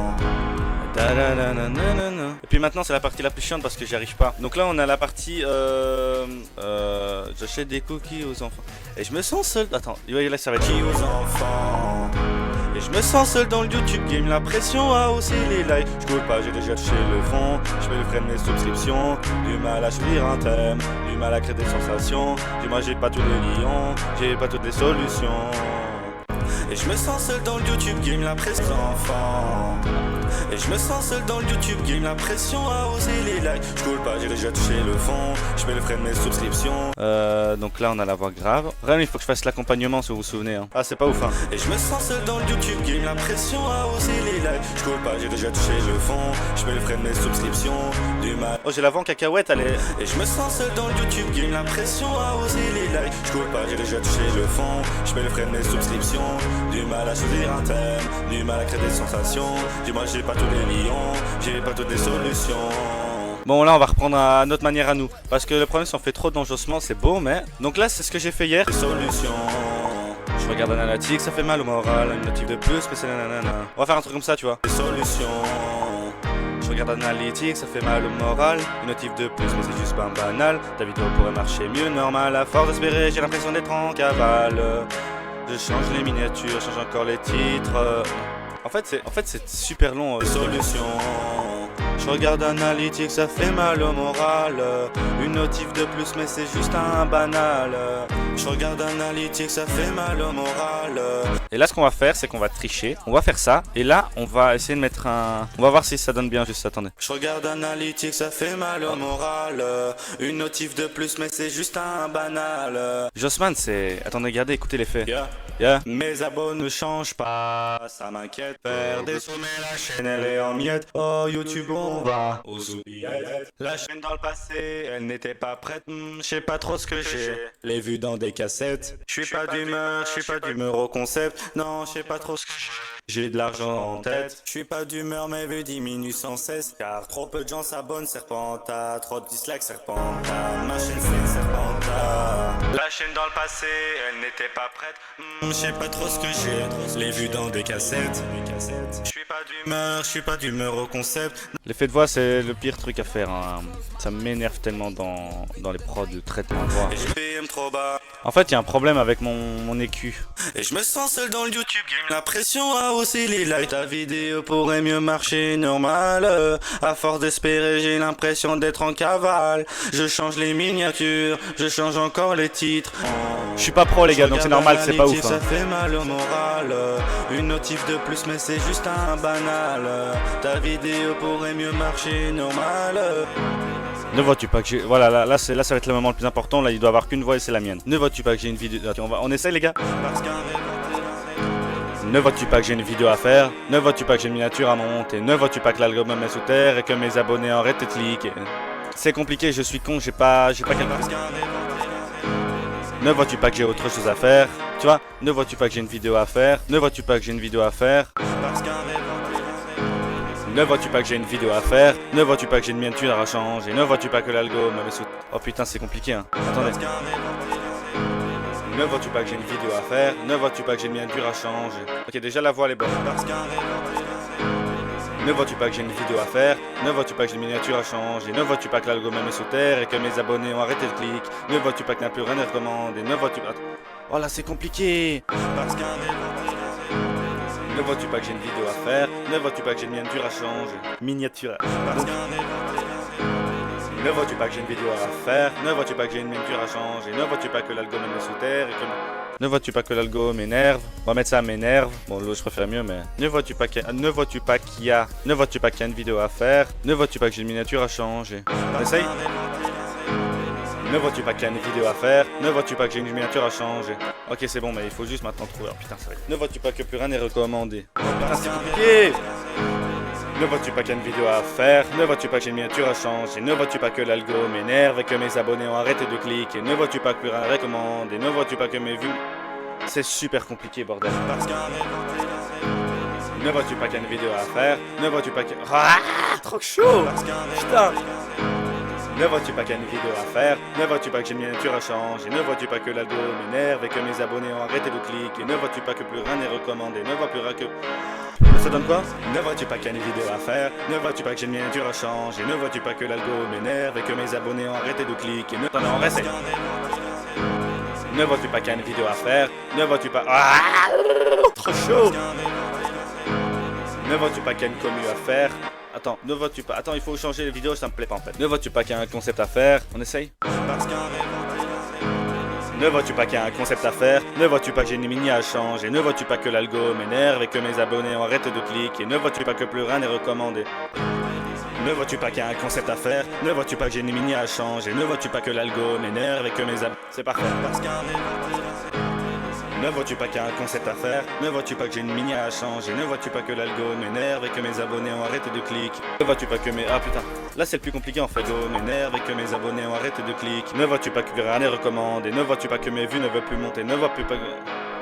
Et puis maintenant c'est la partie la plus chiante parce que j'y arrive pas. Donc là on a la partie j'achète des cookies aux enfants. Et je me sens seul. Attends, là ça va être aux enfants. Et je me sens seul dans le YouTube game, la pression a aussi les likes. Je coule pas, j'ai déjà touché le fond. Je fais le frais de mes subscriptions. Du mal à choisir un thème, du mal à créer des sensations. Dis-moi j'ai pas tous les lions, j'ai pas toutes les solutions. Et je me sens seul dans le YouTube game, la pression enfant. Et je me sens seul dans le YouTube game, la pression a osé les likes. Je coule pas, j'ai déjà touché le fond. Je fais le frais de mes subscriptions. Donc là on a la voix grave. Vraiment il faut que je fasse l'accompagnement si vous vous souvenez hein. Ah c'est pas ouf hein. Et je me sens seul dans le YouTube game, la pression a osé les likes. Je coule pas, j'ai déjà touché le fond. Je fais le frais de mes subscriptions. Du mal. Oh j'ai la voix en cacahuète, elle est... Et je me sens seul dans le YouTube game, la pression a osé les likes. Je coule pas, j'ai déjà touché le fond. Je fais le frais de mes subscriptions. Du mal à choisir un thème, du mal à créer des sensations. Dis-moi j'ai pas tous les lions, j'ai pas toutes les solutions. Bon là on va reprendre à notre manière à nous. Parce que le problème c'est qu'on fait trop d'enjossements, c'est beau mais... Donc là c'est ce que j'ai fait hier. Solutions. Je regarde Analytics, ça fait mal au moral. Une notif de plus, mais c'est nanana. On va faire un truc comme ça tu vois. Solutions. Je regarde Analytics, ça fait mal au moral. Une notif de plus, mais c'est juste pas banal. Ta vidéo pourrait marcher mieux, normal. À force d'espérer, j'ai l'impression d'être en cavale. Je change les miniatures, change encore les titres. En fait c'est super long. Solution. Je regarde Analytics, ça fait mal au moral. Une notif de plus, mais c'est juste un banal. Je regarde Analytics, ça fait mal au moral. Et là, ce qu'on va faire, c'est qu'on va tricher. On va faire ça. Et là, on va essayer de mettre un... On va voir si ça donne bien, juste attendez. Je regarde Analytics, ça fait mal au moral. Une notif de plus, mais c'est juste un banal. Jossman, c'est... Attendez, regardez, écoutez l'effet. Yeah. Mes abos ne changent pas, ça m'inquiète. Faire des sous, mais la chaîne elle est en miettes. Oh YouTube, on va aux oubliettes. La chaîne dans le passé, elle n'était pas prête. Je sais pas trop ce que j'ai. Les vues dans des cassettes. Je suis pas d'humeur au concept. Non, je sais pas trop ce que j'ai de l'argent en tête. Je suis pas d'humeur, mes vues diminuent sans cesse. Car trop peu de gens s'abonnent, Serpenta. Trop de dislikes, Serpenta. Ma chaîne c'est Serpenta. ça. La chaîne dans le passé, elle n'était pas prête. Je sais pas trop ce que j'ai, l'ai vu dans des cassettes. Je suis pas d'humeur au concept. L'effet de voix, c'est le pire truc à faire. Hein. Ça m'énerve tellement dans les prods, le traitement de voix. Et je PM trop bas. En fait, il y a un problème avec mon écu. Et je me sens seul dans le YouTube game. La pression a haussé les likes. Ta vidéo pourrait mieux marcher normal. À force d'espérer, j'ai l'impression d'être en cavale. Je change les miniatures, je change encore les titres. Je suis pas pro, les gars, donc c'est normal que c'est pas ouf. Ça Hein. fait mal au moral. Une notif de plus, mais c'est juste un banal. Ta vidéo pourrait mieux marcher normal. Ne vois-tu pas que j'ai... Voilà, là, ça va être le moment le plus important. Là, il doit avoir qu'une voix et c'est la mienne. Ne vois-tu pas que j'ai une vidéo... Attends, on essaye, les gars. Ne vois-tu pas que j'ai une vidéo à faire? Ne vois-tu pas que j'ai une miniature à monter? Ne vois-tu pas que l'algorithme me met sous terre et que mes abonnés arrêtent de cliquer? C'est compliqué, je suis con, j'ai pas quelqu'un. Ne vois-tu pas que j'ai autre chose à faire? Tu vois? Ne vois-tu pas que j'ai une vidéo à faire? Ne vois-tu pas que j'ai une vidéo à faire? Ne vois-tu pas que j'ai une vidéo à faire? Ne vois-tu pas que j'ai une miniature à changer? Ne vois-tu pas que l'algo me met sous... Oh putain, c'est compliqué, hein. Attendez. Ne vois-tu pas que j'ai une vidéo à faire? Ne vois-tu pas que j'ai une miniature à changer? Ok, déjà la voix elle est bonne. Ne vois-tu pas que j'ai une vidéo à faire? Ne vois-tu pas que j'ai une miniature à changer? Ne vois-tu pas que l'algo me met sous terre et que mes abonnés ont arrêté de clic? Ne vois-tu pas que n'a plus rien à recommander? Ne vois-tu pas... Oh là, c'est compliqué! Ne vois-tu pas que j'ai une vidéo à faire? Ne vois-tu pas que j'ai une miniature à changer? Miniature. Ne vois-tu pas que j'ai une vidéo à faire? Ne vois-tu pas que j'ai une miniature à changer? Ne vois-tu pas que l'algo me met sous terre et que... Ne vois-tu pas que l'algo m'énerve? On va mettre ça à m'énerve. Bon, l'autre je préfère mieux, mais... Ne vois-tu pas qu'il y a... Ne vois-tu pas qu'il y a... Ne vois-tu pas qu'il y a une vidéo à faire? Ne vois-tu pas que j'ai une miniature à changer? On essaye? Ne vois-tu pas qu'il y a une vidéo à faire? Ne vois-tu pas que j'ai une miniature à changer? Ok, c'est bon, mais il faut juste maintenant trouver. Oh putain, ça va être... Ne vois-tu pas que plus rien n'est recommandé? Oh putain, c'est compliqué! Ne vois-tu pas qu'il y a une vidéo à faire? Ne vois-tu pas que j'ai une miniature à changer? Ne vois-tu pas que l'algo m'énerve et que mes abonnés ont arrêté de cliquer? Ne vois-tu pas que plus rien n'est recommandé? Ne vois-tu pas que mes vues... C'est super compliqué, bordel. Ne vois-tu pas qu'il y a une vidéo à faire? Ne vois-tu pas que... Ah, trop chaud! Putain! Ne vois-tu pas qu'il y a une vidéo à faire? Ne vois-tu pas que j'ai une miniature à changer? Ne vois-tu pas que l'algo m'énerve et que mes abonnés ont arrêté de cliquer? Ne vois-tu pas que plus rien n'est recommandé? Ne vois plus rien que... Ça donne quoi? Ne vois-tu pas qu'il y a une vidéo à faire? Ne vois-tu pas que j'ai une miniature à changer? Ne vois-tu pas que l'algo m'énerve et que mes abonnés ont arrêté de cliquer? Non, on reste. Ne vois-tu pas qu'il y a une vidéo à faire? Ne vois-tu pas... Ah, trop chaud! Ne vois-tu pas qu'il y a une commu à faire? Attends, ne vois-tu pas... Attends, il faut changer les vidéos, ça me plaît pas en fait. Ne vois-tu pas qu'il y a un concept à faire? On essaye? Ne vois-tu pas qu'il y a un concept à faire? Ne vois-tu pas que j'ai une mini à changer? Ne vois-tu pas que l'algo m'énerve et que mes abonnés ont arrêté de cliquer? Ne vois-tu pas que plus rien n'est recommandé? Ne vois-tu pas qu'il y a un concept à faire? Ne vois-tu pas que j'ai une mini à changer? Ne vois-tu pas que l'algo m'énerve et que mes abonnés... C'est parfait. Ne vois-tu pas qu'il y a un concept à faire? Ne vois-tu pas que j'ai une mini à changer? Ne vois-tu pas que l'algo m'énerve et que mes abonnés ont arrêté de cliquer? Ne vois-tu pas que mes... Ah putain, là c'est le plus compliqué en fait. L'algo m'énerve et que mes abonnés ont arrêté de cliquer. Ne vois-tu pas que rien n'est recommandé? Ne vois-tu pas que mes vues ne veulent plus monter? Ne vois-tu pas que...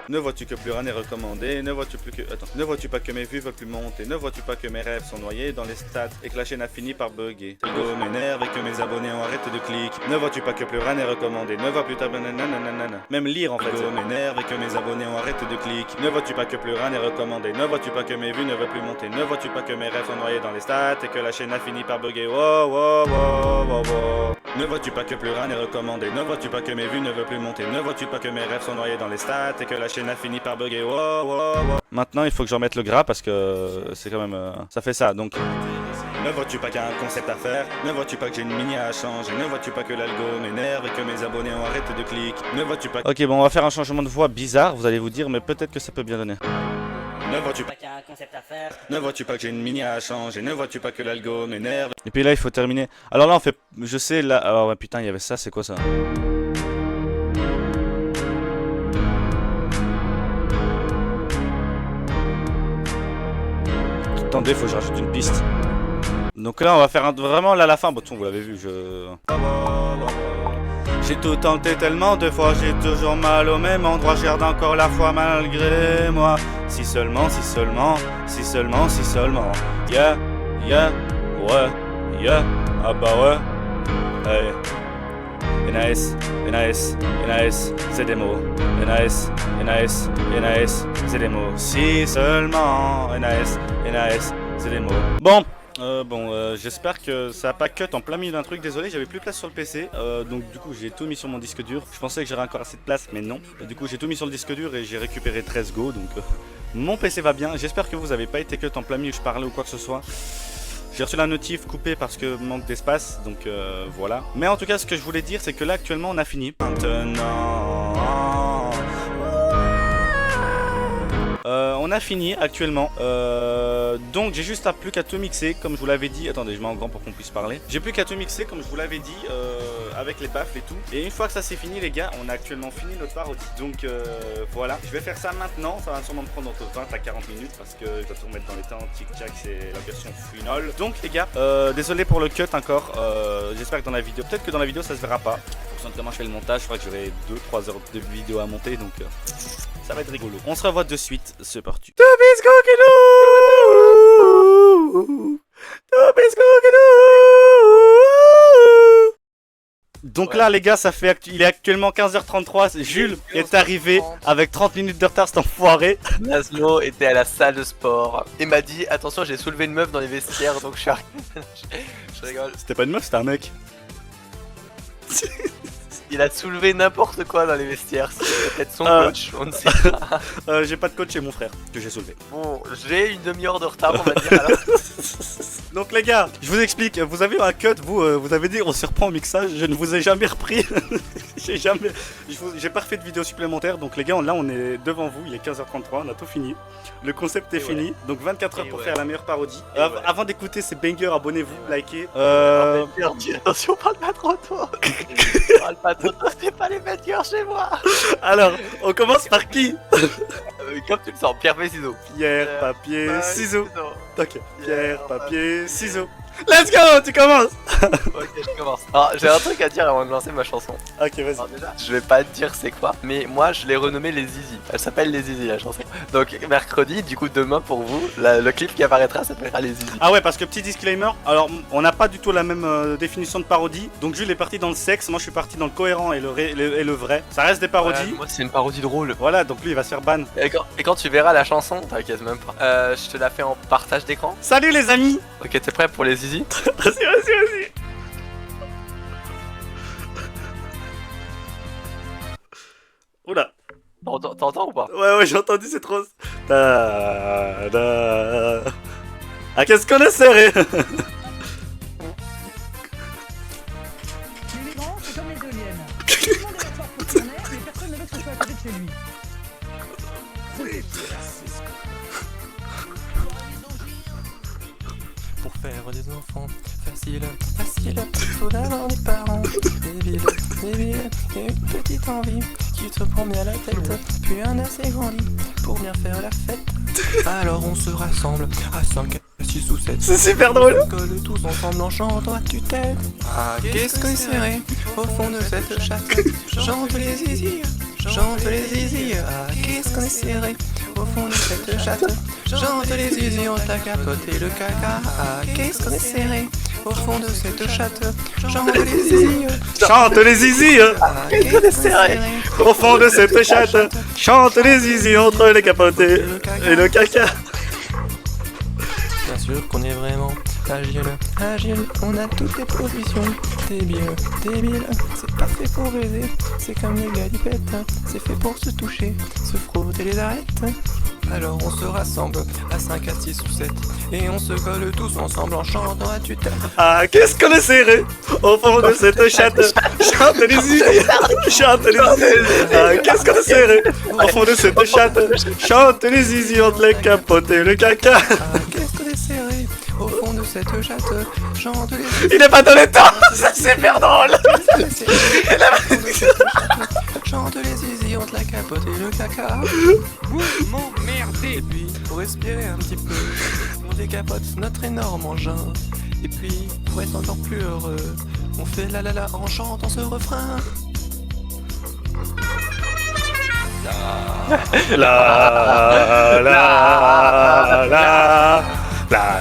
Ne vois-tu que plus rien n'est recommandé? Ne vois-tu plus que... Attends. Ne vois-tu pas que mes vues veulent plus monter? Ne vois-tu pas que mes rêves sont noyés dans les stats et que la chaîne a fini par bugger? L'algo m'énerve et que mes abonnés ont arrêté de cliquer. Ne vois-tu pas que plus rien n'est recommandé? Ne vois plus ta... Même lire en fait. L'algo m'énerve et que mes abonnés ont arrêté de cliquer. Ne vois-tu pas que plus rien n'est recommandé? Ne vois-tu pas que mes vues ne veulent plus monter? Ne vois-tu pas que mes rêves sont noyés dans les stats et que la chaîne a fini par bugger? Wow, wow, wow, wow, wow. Ne vois-tu pas que plus rien n'est recommandé? Ne vois-tu pas que mes vues ne veulent plus monter? Ne vois-tu pas que mes rêves sont noyés dans les stats et que la chaîne a fini par bugger? Wow, wow, wow. Maintenant, il faut que je remette le gras parce que c'est quand même... ça fait ça, donc... Ne vois-tu pas qu'il y a un concept à faire? Ne vois-tu pas que j'ai une mini à changer? Ne vois-tu pas que l'algo m'énerve et que mes abonnés ont arrêté de cliquer? Ne vois-tu pas... Ok, bon, on va faire un changement de voix bizarre, vous allez vous dire, mais peut-être que ça peut bien donner. Ne vois-tu pas qu'il y a un concept à faire? Ne vois-tu pas que j'ai une mini à changer? Ne vois-tu pas que l'algo m'énerve? Et puis là, il faut terminer. Alors là, on fait... Je sais, là... Ah ouais, putain, il y avait ça, c'est quoi ça? Attendez, faut que je rajoute une piste. Donc là, on va faire vraiment là la fin. Bon, vous l'avez vu, J'ai tout tenté tellement de fois, j'ai toujours mal au même endroit. Je garde encore la foi malgré moi. Si seulement, si seulement, si seulement, si seulement. Yeah, yeah, ouais, yeah, ah bah ouais. Hey. NAS, NAS, NAS, c'est des mots. NAS, NAS, NAS, c'est des mots. Si seulement NAS, NAS, c'est des mots. Bon. J'espère que ça a pas cut en plein milieu d'un truc. Désolé, j'avais plus de place sur le PC, donc du coup j'ai tout mis sur mon disque dur. Je pensais que j'aurais encore assez de place, mais non. Du coup j'ai tout mis sur le disque dur et j'ai récupéré 13 Go, donc mon PC va bien. J'espère que vous avez pas été cut en plein milieu, je parlais ou quoi que ce soit. J'ai reçu la notif coupée parce que manque d'espace, donc voilà. Mais en tout cas, ce que je voulais dire, c'est que là actuellement on a fini. Maintenant. On a fini actuellement, donc j'ai juste plus qu'à tout mixer comme je vous l'avais dit. Attendez, je mets en grand pour qu'on puisse parler. J'ai plus qu'à tout mixer comme je vous l'avais dit, avec les baffles et tout. Et une fois que ça c'est fini les gars, on a actuellement fini notre parodie. Donc voilà, je vais faire ça maintenant. Ça va sûrement me prendre entre 20 à 40 minutes parce que je dois tout remettre dans les temps. Tic-tac, c'est la version finale. Donc les gars, désolé pour le cut encore. J'espère que dans la vidéo, peut-être que dans la vidéo ça se verra pas. En fonction de comment je fais le montage, je crois que j'aurai 2-3 heures de vidéo à monter, donc ça va être rigolo. On se revoit de suite, c'est parti. Donc là les gars, ça fait il est actuellement 15h33. Jules est arrivé avec 30 minutes de retard, cet enfoiré. Laszlo était à la salle de sport et m'a dit attention, j'ai soulevé une meuf dans les vestiaires, donc je suis arrivé. Je rigole. C'était pas une meuf, c'était un mec. Il a soulevé n'importe quoi dans les vestiaires, c'est peut-être son coach, on ne sait pas. J'ai pas de coach chez mon frère que j'ai soulevé. Bon, j'ai une demi-heure de retard, on va dire alors. Donc les gars, je vous explique, vous avez eu un cut, vous avez dit on se reprend au mixage, je ne vous ai jamais repris. J'ai pas refait de vidéo supplémentaire, donc les gars, là on est devant vous, il est 15h33, on a tout fini. Le concept est fini, donc 24 heures pour faire la meilleure parodie. Avant d'écouter ces bangers, abonnez-vous, likez. Attention, parle pas trop tôt. Parle pas trop tôt, c'est pas les bangers chez moi. Alors, on commence par qui? Comme tu le sens, pierre, papier, ciseaux. Pierre, papier, ciseaux. Ok, pierre, papier, ciseaux. Let's go, tu commences. Ok, je commence. Alors, j'ai un truc à dire avant de lancer ma chanson. Ok, vas-y. Alors déjà, je vais pas te dire c'est quoi, mais moi je l'ai renommée Les Zizi. Elle s'appelle Les Zizi la chanson. Donc mercredi, du coup demain pour vous, le clip qui apparaîtra s'appellera Les Zizi. Ah ouais, parce que petit disclaimer, alors on n'a pas du tout la même définition de parodie. Donc Jules est parti dans le sexe, moi je suis parti dans le cohérent et le vrai. Ça reste des parodies. Ouais, moi c'est une parodie drôle. Voilà, donc lui il va se faire ban. Et quand tu verras la chanson, t'inquiète même pas. Je te la fais en partage d'écran. Salut les amis. Ok, t'es prêt pour Les Zizi? Vas-y. Oula. T'entends ou pas? Ouais, j'ai entendu, c'est trop... Ah, qu'est-ce qu'on est serré. Mais les grands, c'est comme les éoliennes. Tout le monde est d'accord pour son air, mais personne ne veut que ce soit à côté de chez lui. Pour faire des enfants, facile, faut d'avoir des parents débiles, et une petite envie qui te prend bien la tête, puis un assez grand lit pour bien faire la fête. Alors on se rassemble à 5, 6 ou 7. C'est super drôle. On colle tous ensemble en chantant à tue-tête. Ah, qu'est-ce qu'on est serré au fond de cette chatte. Chante les zizi, chante les zizi. Ah, qu'est-ce qu'on est serré au fond de cette chatte. Chante les zizi, on t'a capoté le caca. Ah, qu'est-ce qu'on est serré au fond de cette chatte. Chante les zizi, chante les zizi. Ah, qu'est-ce qu'on est serré au fond de cette chatte. Chante les zizi entre les capotés et le caca. Bien sûr qu'on est vraiment agile, on a toutes les positions. Débile, c'est pas fait pour baiser, c'est comme les galipettes, c'est fait pour se toucher, se frotter les arêtes. Alors on se rassemble à 5, à 6 ou 7, et on se colle tous ensemble en chantant à tue-tête. Ah, qu'est-ce qu'on est serré au fond de cette chatte. Chante les zizi, chante les zizi. Ah, qu'est-ce qu'on est serré au fond de cette chatte. Chante les zizi entre les capotes et le caca. Ah, qu'est-ce qu'on est serré au fond de cette chatte. Chante les zizi. Il est pas dans les temps. C'est super drôle. Chante les zizi entre la capote et le caca. M'emmerdez. Et puis, pour respirer un petit peu, on décapote notre énorme engin. Et puis, pour être encore plus heureux, on fait la la la en chantant ce refrain. La la la la la